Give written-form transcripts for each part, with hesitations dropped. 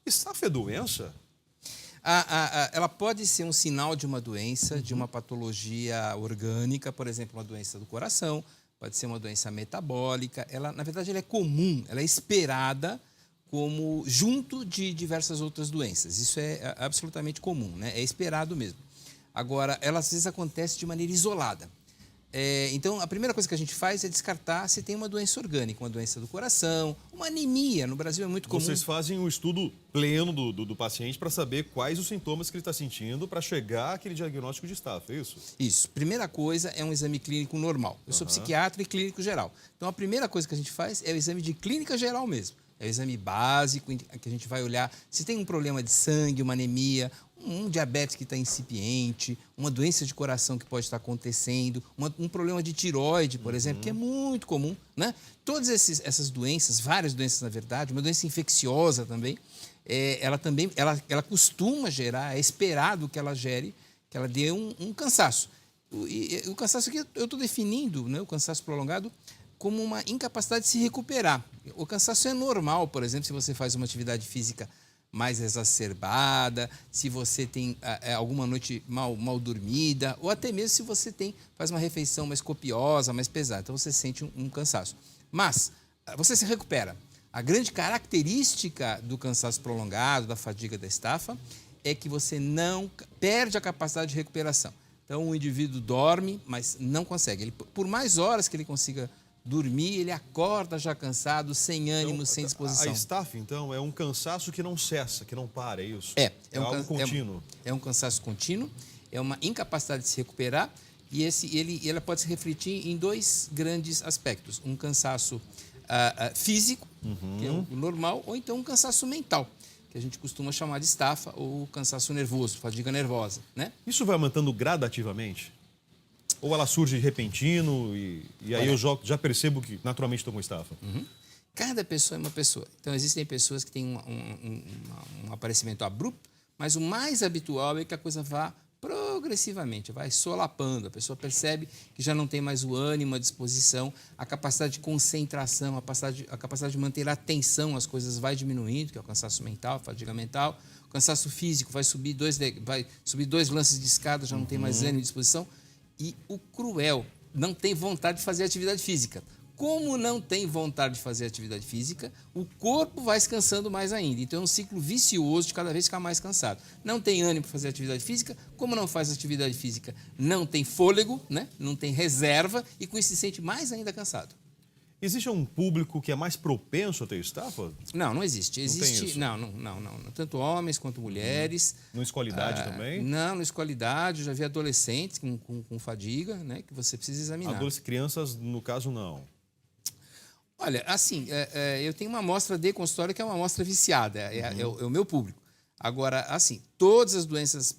Estafa é doença? Ela pode ser um sinal de uma doença, de uma patologia orgânica, por exemplo, uma doença do coração, pode ser uma doença metabólica. Ela, na verdade, ela é comum, ela é esperada como junto de diversas outras doenças. Isso é absolutamente comum, né? É esperado mesmo. Agora, ela às vezes acontece de maneira isolada. Então, a primeira coisa que a gente faz é descartar se tem uma doença orgânica, uma doença do coração, uma anemia. No Brasil é muito comum. Vocês fazem um estudo pleno do paciente para saber quais os sintomas que ele está sentindo para chegar àquele diagnóstico de estafa, é isso? Isso. Primeira coisa é um exame clínico normal. Eu sou psiquiatra e clínico geral. Então, a primeira coisa que a gente faz é o exame de clínica geral mesmo. É o exame básico, em que a gente vai olhar se tem um problema de sangue, uma anemia, um diabetes que está incipiente, uma doença de coração que pode estar acontecendo, um problema de tireoide, por exemplo, que é muito comum, né? Todas essas doenças, várias doenças na verdade, uma doença infecciosa também, ela costuma gerar, é esperado que ela gere, que ela dê um cansaço. O cansaço que eu estou definindo, né, o cansaço prolongado, como uma incapacidade de se recuperar. O cansaço é normal, por exemplo, se você faz uma atividade física mais exacerbada, se você tem alguma noite mal dormida, ou até mesmo se você faz uma refeição mais copiosa, mais pesada. Então você sente um cansaço. Mas você se recupera. A grande característica do cansaço prolongado, da fadiga da estafa, é que você não perde a capacidade de recuperação. Então o indivíduo dorme, mas não consegue. Por mais horas que ele consiga dormir, ele acorda já cansado, sem ânimo, Então, sem disposição. A estafa, então, é um cansaço que não cessa, que não para, é isso? É algo contínuo. É um cansaço contínuo, é uma incapacidade de se recuperar e ela pode se refletir em dois grandes aspectos. Um cansaço físico, que é o normal, ou então um cansaço mental, que a gente costuma chamar de estafa ou cansaço nervoso, fadiga nervosa, né? Isso vai aumentando gradativamente? Ou ela surge repentino e aí eu já percebo que naturalmente estou com estafa? Cada pessoa é uma pessoa. Então, existem pessoas que têm um aparecimento abrupto, mas o mais habitual é que a coisa vá progressivamente, vai solapando. A pessoa percebe que já não tem mais o ânimo, a disposição, a capacidade de concentração, a capacidade de manter a atenção, as coisas vai diminuindo, que é o cansaço mental, a fadiga mental. O cansaço físico vai subir dois lances de escada, já não tem mais ânimo e disposição. E o cruel, não tem vontade de fazer atividade física. Como não tem vontade de fazer atividade física, o corpo vai se cansando mais ainda. Então é um ciclo vicioso de cada vez ficar mais cansado. Não tem ânimo para fazer atividade física, como não faz atividade física, não tem fôlego, né? Não tem reserva e com isso se sente mais ainda cansado. Existe um público que é mais propenso a ter estafa? Não existe. Existe. Não Não. Tanto homens quanto mulheres. Não escolhe idade também? Não escolhe idade. Eu já vi adolescentes com fadiga, né? Que você precisa examinar. Crianças, no caso, não. Olha, assim, eu tenho uma amostra de consultório que é uma amostra viciada, é o meu público. Agora, assim, todas as doenças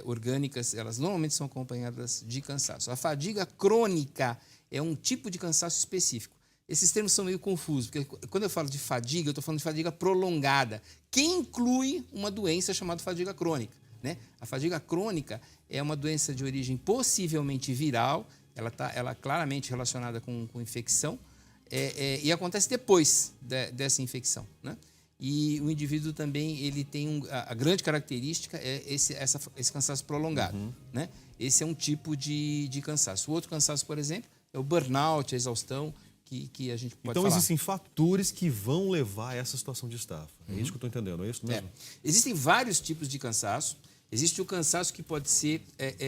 orgânicas, elas normalmente são acompanhadas de cansaço. A fadiga crônica é um tipo de cansaço específico. Esses termos são meio confusos, porque quando eu falo de fadiga, eu estou falando de fadiga prolongada, que inclui uma doença chamada fadiga crônica, né? A fadiga crônica é uma doença de origem possivelmente viral, ela é claramente relacionada com infecção, e acontece depois dessa infecção, né? E o indivíduo também ele tem a grande característica é esse cansaço prolongado, né? Esse é um tipo de cansaço. O outro cansaço, por exemplo, é o burnout, a exaustão, que a gente pode falar. Então existem fatores que vão levar a essa situação de estafa. É isso que eu estou entendendo, é isso mesmo? Existem vários tipos de cansaço. Existe o cansaço que pode ser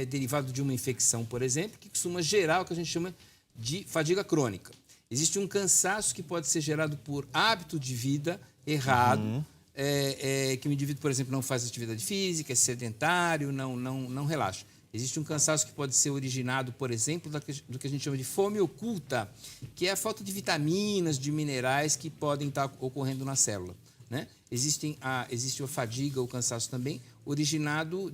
derivado de uma infecção, por exemplo, que costuma gerar o que a gente chama de fadiga crônica. Existe um cansaço que pode ser gerado por hábito de vida errado, que o indivíduo, por exemplo, não faz atividade física, é sedentário, não relaxa. Existe um cansaço que pode ser originado, por exemplo, do que a gente chama de fome oculta, que é a falta de vitaminas, de minerais que podem estar ocorrendo na célula, né? Existe a fadiga, o cansaço também, originado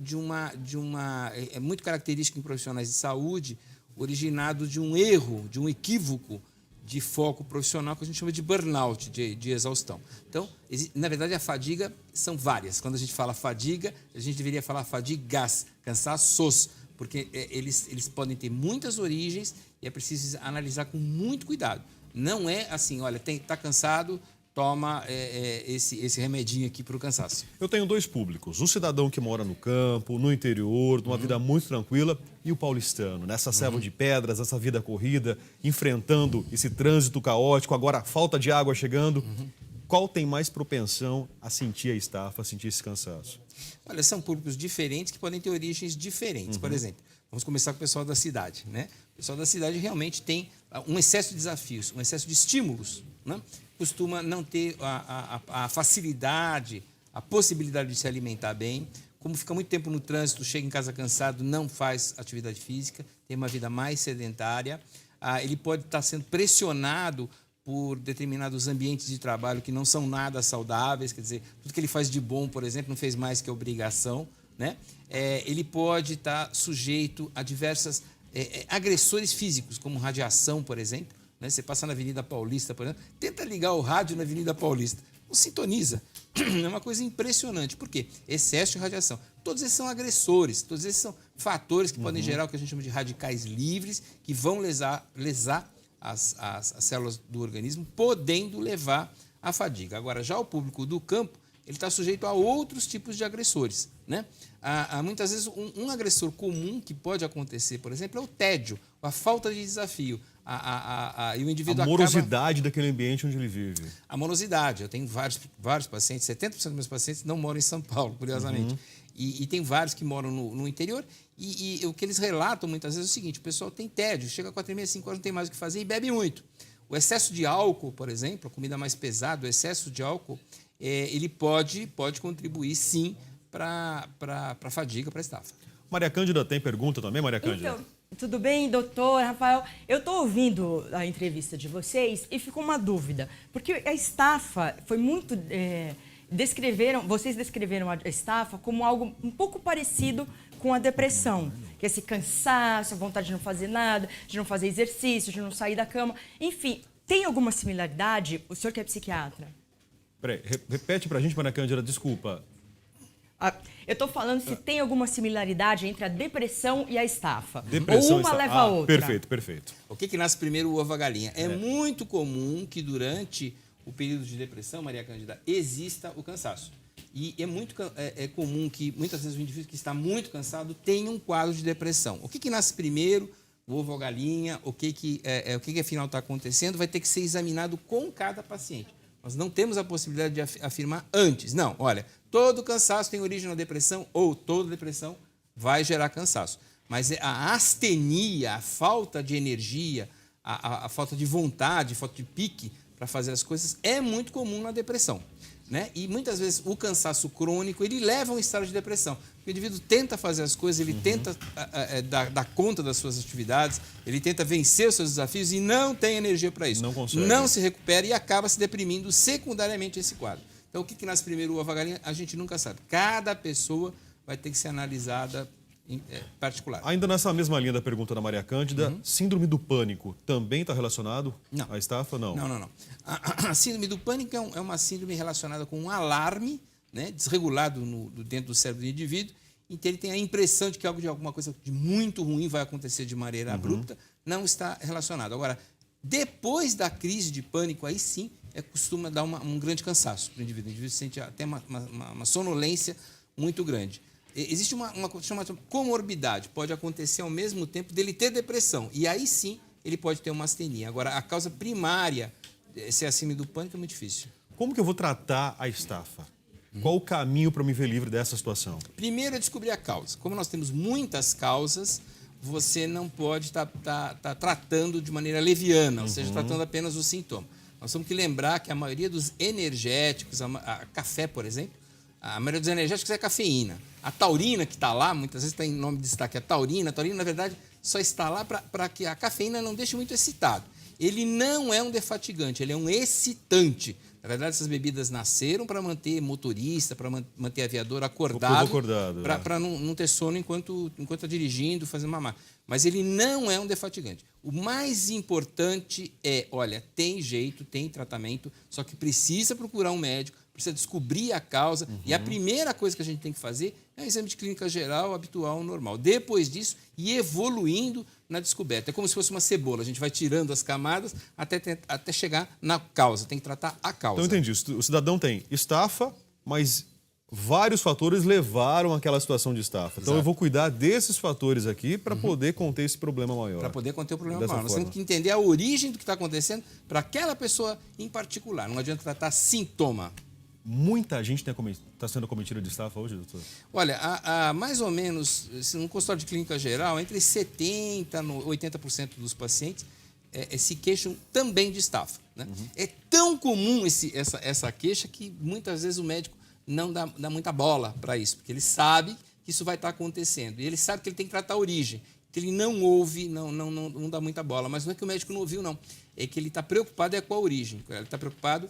é muito característico em profissionais de saúde, originado de um erro, de um equívoco de foco profissional que a gente chama de burnout, de exaustão. Então, na verdade, a fadiga são várias. Quando a gente fala fadiga, a gente deveria falar fadigas, cansaços, porque eles podem ter muitas origens e é preciso analisar com muito cuidado. Não é assim, olha, está cansado, toma esse remedinho aqui para o cansaço. Eu tenho dois públicos, o cidadão que mora no campo, no interior, numa vida muito tranquila, e o paulistano, nessa selva de pedras, essa vida corrida, enfrentando esse trânsito caótico, agora a falta de água chegando. Qual tem mais propensão a sentir a estafa, a sentir esse cansaço? Olha, são públicos diferentes que podem ter origens diferentes. Por exemplo, vamos começar com o pessoal da cidade, né? O pessoal da cidade realmente tem um excesso de desafios, um excesso de estímulos, né? Costuma não ter a facilidade, a possibilidade de se alimentar bem. Como fica muito tempo no trânsito, chega em casa cansado, não faz atividade física, tem uma vida mais sedentária. Ele pode estar sendo pressionado por determinados ambientes de trabalho que não são nada saudáveis, quer dizer, tudo que ele faz de bom, por exemplo, não fez mais que obrigação, né? Ele pode estar sujeito a diversas agressores físicos, como radiação, por exemplo, né? Você passa na Avenida Paulista, por exemplo, tenta ligar o rádio na Avenida Paulista, não sintoniza. É uma coisa impressionante. Por quê? Excesso de radiação. Todos esses são agressores, todos esses são fatores que podem gerar o que a gente chama de radicais livres, que vão lesar as células do organismo, podendo levar à fadiga. Agora, já o público do campo, ele está sujeito a outros tipos de agressores, né? Muitas vezes, um agressor comum que pode acontecer, por exemplo, é o tédio, a falta de desafio. E o indivíduo a morosidade daquele ambiente onde ele vive. A morosidade. Eu tenho vários pacientes, 70% dos meus pacientes não moram em São Paulo, curiosamente. E tem vários que moram no interior. E o que eles relatam muitas vezes é o seguinte: o pessoal tem tédio, chega a 4h30, 5 horas, não tem mais o que fazer e bebe muito. O excesso de álcool, por exemplo, a comida mais pesada, o excesso de álcool, ele pode contribuir, sim, para a fadiga, para a estafa. Maria Cândida tem pergunta também, Maria Cândida? Então, tudo bem, doutor Rafael? Eu estou ouvindo a entrevista de vocês e ficou uma dúvida, porque a estafa foi muito... vocês descreveram a estafa como algo um pouco parecido com a depressão, que é esse cansaço, a vontade de não fazer nada, de não fazer exercício, de não sair da cama. Enfim, tem alguma similaridade? O senhor que é psiquiatra. Peraí, repete pra gente, Maria Cândida, desculpa. Eu estou falando se tem alguma similaridade entre a depressão e a estafa. Depressão ou uma leva a outra. Perfeito. O que nasce primeiro, o ovo ou a galinha? É muito comum que durante o período de depressão, Maria Cândida, exista o cansaço. E é comum que, muitas vezes, o indivíduo que está muito cansado tenha um quadro de depressão. O que nasce primeiro, o ovo ou a galinha, o que afinal está acontecendo, vai ter que ser examinado com cada paciente. Nós não temos a possibilidade de afirmar antes. Não, olha, todo cansaço tem origem na depressão ou toda depressão vai gerar cansaço. Mas a astenia, a falta de energia, a falta de vontade, a falta de pique para fazer as coisas é muito comum na depressão, né? E muitas vezes o cansaço crônico, ele leva a um estado de depressão. O indivíduo tenta fazer as coisas, ele tenta dar conta das suas atividades, ele tenta vencer os seus desafios e não tem energia para isso. Não consegue. Não se recupera e acaba se deprimindo secundariamente esse quadro. Então, o que nasce primeiro, o ovo ou a galinha, a gente nunca sabe. Cada pessoa vai ter que ser analisada em particular. Ainda nessa mesma linha da pergunta da Maria Cândida, síndrome do pânico também está relacionado à estafa? Não. Não. A síndrome do pânico é uma síndrome relacionada com um alarme, né, desregulado dentro do cérebro do indivíduo. Então, ele tem a impressão de que alguma coisa de muito ruim vai acontecer de maneira abrupta. Não está relacionado. Agora, depois da crise de pânico, aí sim, costuma dar um grande cansaço para o indivíduo. O indivíduo sente até uma sonolência muito grande. Existe uma chamada comorbidade. Pode acontecer ao mesmo tempo dele ter depressão. E aí sim, ele pode ter uma astenia. Agora, a causa primária, se é a síndrome do pânico, é muito difícil. Como que eu vou tratar a estafa? Qual o caminho para me ver livre dessa situação? Primeiro é descobrir a causa. Como nós temos muitas causas, você não pode estar tratando de maneira leviana, ou seja, tratando apenas o sintoma. Nós temos que lembrar que a maioria dos energéticos, a café, por exemplo, a maioria dos energéticos é cafeína. A taurina que está lá, muitas vezes tem nome de destaque, a taurina, na verdade, só está lá para que a cafeína não deixe muito excitado. Ele não é um defatigante, ele é um excitante. Na verdade, essas bebidas nasceram para manter motorista, para manter aviador acordado, para não ter sono enquanto está dirigindo, fazendo uma máquina. Mas ele não é um defatigante. O mais importante é, olha, tem jeito, tem tratamento, só que precisa procurar um médico, precisa descobrir a causa. E a primeira coisa que a gente tem que fazer é um exame de clínica geral, habitual, normal. Depois disso, ir evoluindo na descoberta. É como se fosse uma cebola, a gente vai tirando as camadas até chegar na causa, tem que tratar a causa. Então, eu entendi. O cidadão tem estafa, mas vários fatores levaram àquela situação de estafa. Então, eu vou cuidar desses fatores aqui para poder conter esse problema maior. Para poder conter o problema Dessa maior. Nós forma. temos que entender a origem do que está acontecendo para aquela pessoa em particular. Não adianta tratar sintoma. Muita gente está sendo cometida de estafa hoje, doutor? Olha, há mais ou menos, no consultório de clínica geral, entre 70% e 80% dos pacientes se queixam também de estafa. Né? É tão comum essa queixa que muitas vezes o médico não dá muita bola para isso, porque ele sabe que isso vai estar acontecendo. E ele sabe que ele tem que tratar a origem. Então, ele não ouve, não dá muita bola. Mas não é que o médico não ouviu, não. É que ele está preocupado com a origem. Ele está preocupado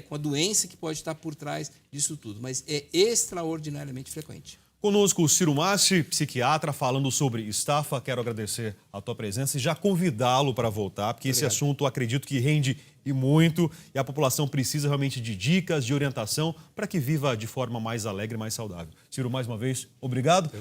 com a doença que pode estar por trás disso tudo. Mas é extraordinariamente frequente. Conosco o Ciro Massi, psiquiatra, falando sobre estafa. Quero agradecer a tua presença e já convidá-lo para voltar, porque esse assunto eu acredito que rende e muito, e a população precisa realmente de dicas, de orientação, para que viva de forma mais alegre e mais saudável. Ciro, mais uma vez, obrigado.